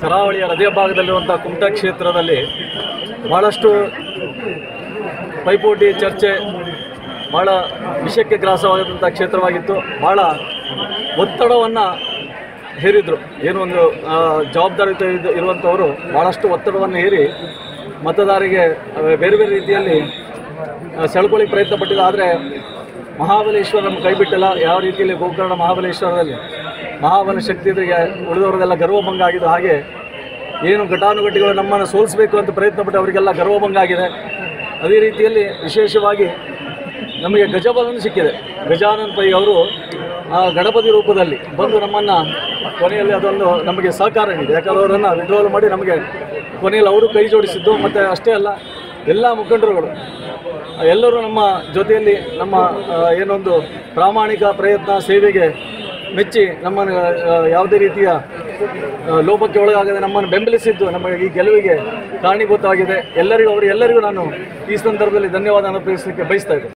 ಕರಾವಳಿಯ ಹೃದಯ ಭಾಗದಲ್ಲಿರುವಂಥ ಕುಮಟಾ ಕ್ಷೇತ್ರದಲ್ಲಿ ಭಾಳಷ್ಟು ಪೈಪೋಟಿ ಚರ್ಚೆ, ಭಾಳ ವಿಷಯಕ್ಕೆ ಗ್ರಾಸವಾದಂಥ ಕ್ಷೇತ್ರವಾಗಿತ್ತು. ಭಾಳ ಒತ್ತಡವನ್ನು ಹೇರಿದರು. ಏನೋ ಒಂದು ಜವಾಬ್ದಾರಿಯುತ ಇರುವಂಥವರು ಭಾಳಷ್ಟು ಒತ್ತಡವನ್ನು ಹೇರಿ ಮತದಾರರಿಗೆ ಬೇರೆ ಬೇರೆ ರೀತಿಯಲ್ಲಿ ಸೆಳ್ಕೊಳ್ಳಿಕ್ಕೆ ಪ್ರಯತ್ನ ಪಟ್ಟಿಲ್ಲ. ಆದರೆ ಮಹಾಬಲೇಶ್ವರ ನಮ್ಮ ಕೈ ಬಿಟ್ಟಿಲ್ಲ. ಯಾವ ರೀತಿಯಲ್ಲಿ ಗೋಕರ್ಣ ಮಹಾಬಲೇಶ್ವರದಲ್ಲಿ ಮಹಾಬಲ ಶಕ್ತಿ ಎದುರಿಗೆ ಉಳಿದವರದೆಲ್ಲ ಗರ್ವಭಂಗ ಆಗಿದೆ. ಹಾಗೆ ಏನು ಘಟಾನುಘಟಿಗಳು ನಮ್ಮನ್ನು ಸೋಲಿಸಬೇಕು ಅಂತ ಪ್ರಯತ್ನ ಪಟ್ಟು ಅವರಿಗೆಲ್ಲ ಗರ್ವಭಂಗ ಆಗಿದೆ. ಅದೇ ರೀತಿಯಲ್ಲಿ ವಿಶೇಷವಾಗಿ ನಮಗೆ ಗಜಬಲನೂ ಸಿಕ್ಕಿದೆ. ಗಜಾನನ್ ಪೈ ಅವರು ಗಣಪತಿ ರೂಪದಲ್ಲಿ ಬಂದು ನಮ್ಮನ್ನು ಕೊನೆಯಲ್ಲಿ ಅದೊಂದು ನಮಗೆ ಸಹಕಾರ ನೀಡಿದೆ. ಯಾಕಂದರೆ ಅವರನ್ನು ವಿಡ್ರಾವಲ್ ಮಾಡಿ ನಮಗೆ ಕೊನೆಯಲ್ಲಿ ಅವರು ಕೈ ಜೋಡಿಸಿದ್ದು. ಮತ್ತು ಅಷ್ಟೇ ಅಲ್ಲ, ಎಲ್ಲ ಮುಖಂಡರುಗಳು ಎಲ್ಲರೂ ನಮ್ಮ ಜೊತೆಯಲ್ಲಿ ನಮ್ಮ ಏನೊಂದು ಪ್ರಾಮಾಣಿಕ ಪ್ರಯತ್ನ ಸೇವೆಗೆ ಮೆಚ್ಚಿ ನಮ್ಮನ್ನು ಯಾವುದೇ ರೀತಿಯ ಲೋಪಕ್ಕೆ ಒಳಗಾಗದೆ ನಮ್ಮನ್ನು ಬೆಂಬಲಿಸಿದ್ದು ನಮಗೆ ಈ ಗೆಲುವಿಗೆ ಕಾರಣೀಭೂತವಾಗಿದೆ. ಅವರೆಲ್ಲರಿಗೂ ನಾನು ಈ ಸಂದರ್ಭದಲ್ಲಿ ಧನ್ಯವಾದ ಅರ್ಪಿಸಲಿಕ್ಕೆ ಬಯಸ್ತಾ ಇದ್ದೇನೆ.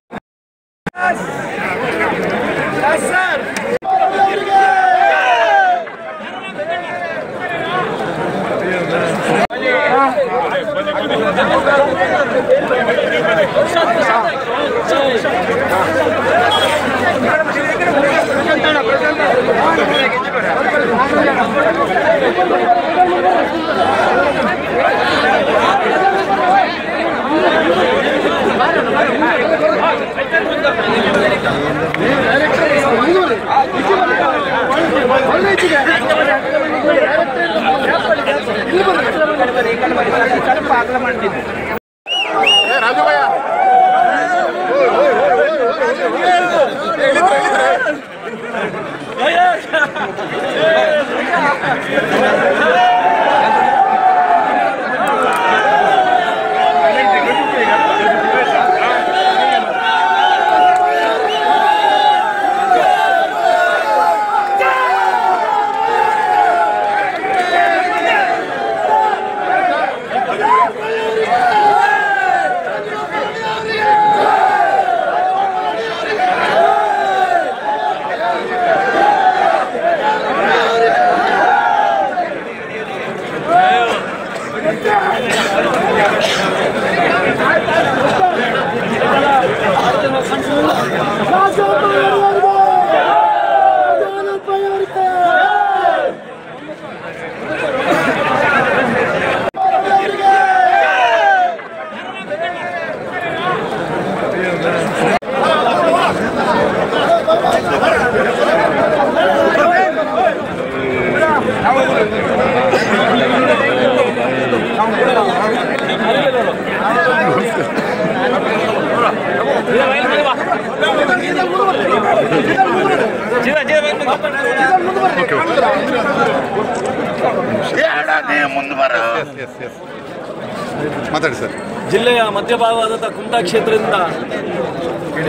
ಮಾತಾಡಿ ಸರ್. ಜಿಲ್ಲೆಯ ಮಧ್ಯಭಾಗವಾದಂಥ ಕುಮಟಾ ಕ್ಷೇತ್ರದಿಂದ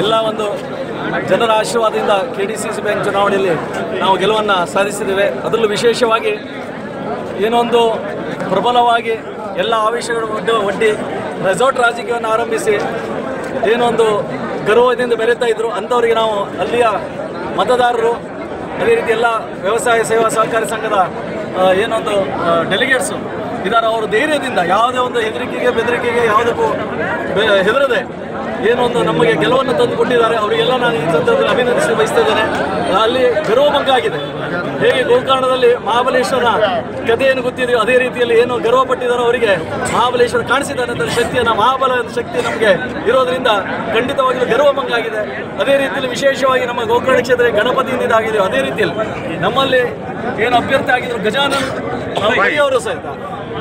ಎಲ್ಲ ಒಂದು ಜನರ ಆಶೀರ್ವಾದದಿಂದ KDCC ಬ್ಯಾಂಕ್ ಚುನಾವಣೆಯಲ್ಲಿ ನಾವು ಗೆಲುವನ್ನು ಸಾಧಿಸಿದ್ದೇವೆ. ಅದರಲ್ಲೂ ವಿಶೇಷವಾಗಿ ಏನೊಂದು ಪ್ರಬಲವಾಗಿ ಎಲ್ಲ ಆವೇಶಗಳು ಒಡ್ಡಿ ರೆಸಾರ್ಟ್ ರಾಜಕೀಯವನ್ನು ಆರಂಭಿಸಿ ಏನೊಂದು ಗೌರವದಿಂದ ಬೆರೆತಾ ಇದ್ದರು ಅಂಥವರಿಗೆ ನಾವು ಅಲ್ಲಿಯ ಮತದಾರರು, ಅದೇ ರೀತಿ ಎಲ್ಲ ವ್ಯವಸಾಯ ಸೇವಾ ಸಹಕಾರಿ ಸಂಘದ ಏನೊಂದು ಡೆಲಿಗೇಟ್ಸು ಇದ್ದಾರೆ. ಅವರು ಧೈರ್ಯದಿಂದ ಯಾವುದೇ ಒಂದು ಬೆದರಿಕೆಗೆ ಯಾವುದಕ್ಕೂ ಹೆದರದೆ ಏನೊಂದು ನಮಗೆ ಗೆಲುವನ್ನು ತಂದು ಕೊಟ್ಟಿದ್ದಾರೆ. ಅವರಿಗೆಲ್ಲ ನಾನು ಈ ಸಂದರ್ಭದಲ್ಲಿ ಅಭಿನಂದಿಸಿ ಬಯಸ್ತಾ ಇದ್ದೇನೆ. ಅಲ್ಲಿ ಗರ್ವಭಂಗ ಆಗಿದೆ. ಹೇಗೆ ಗೋಕರ್ಣದಲ್ಲಿ ಮಹಾಬಲೇಶ್ವರ ಕಥೆಯನ್ನು ಗೊತ್ತಿದೆಯೋ ಅದೇ ರೀತಿಯಲ್ಲಿ ಏನು ಗರ್ವಪಟ್ಟಿದ್ದಾರೋ ಅವರಿಗೆ ಮಹಾಬಲೇಶ್ವರ ಕಾಣಿಸಿದ್ದಾನೆ ಶಕ್ತಿಯನ್ನು, ಮಹಾಬಲ ಶಕ್ತಿ ನಮಗೆ ಇರೋದರಿಂದ ಖಂಡಿತವಾಗಿಯೂ ಗರ್ವಭಂಗ ಆಗಿದೆ. ಅದೇ ರೀತಿಯಲ್ಲಿ ವಿಶೇಷವಾಗಿ ನಮ್ಮ ಗೋಕರ್ಣ ಕ್ಷೇತ್ರ ಗಣಪತಿಯಿಂದ ಇದಾಗಿದೆಯೋ ಅದೇ ರೀತಿಯಲ್ಲಿ ನಮ್ಮಲ್ಲಿ ಏನು ಅಭ್ಯರ್ಥಿ ಆಗಿದ್ರು ಗಜಾನನ್ ಅವರು ಸಹಿತ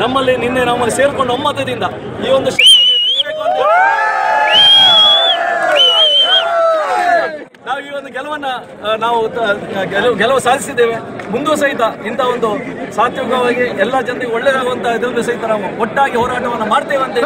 ನಮ್ಮಲ್ಲಿ ಸೇರಿಕೊಂಡು ಒಮ್ಮತದಿಂದ ಈ ಒಂದು ಶಕ್ತಿ ನಾವು ಈ ಒಂದು ಗೆಲುವು ಸಾಧಿಸಿದ್ದೇವೆ. ಮುಂದೂ ಸಹಿತ ಇಂಥ ಒಂದು ಸಾತ್ವಿಕವಾಗಿ ಎಲ್ಲ ಜನರಿಗೆ ಒಳ್ಳೆಯದಾಗುವಂಥ ಇದರಿಂದ ಸಹಿತ ನಾವು ಒಟ್ಟಾಗಿ ಹೋರಾಟವನ್ನು ಮಾಡ್ತೇವೆ ಅಂತ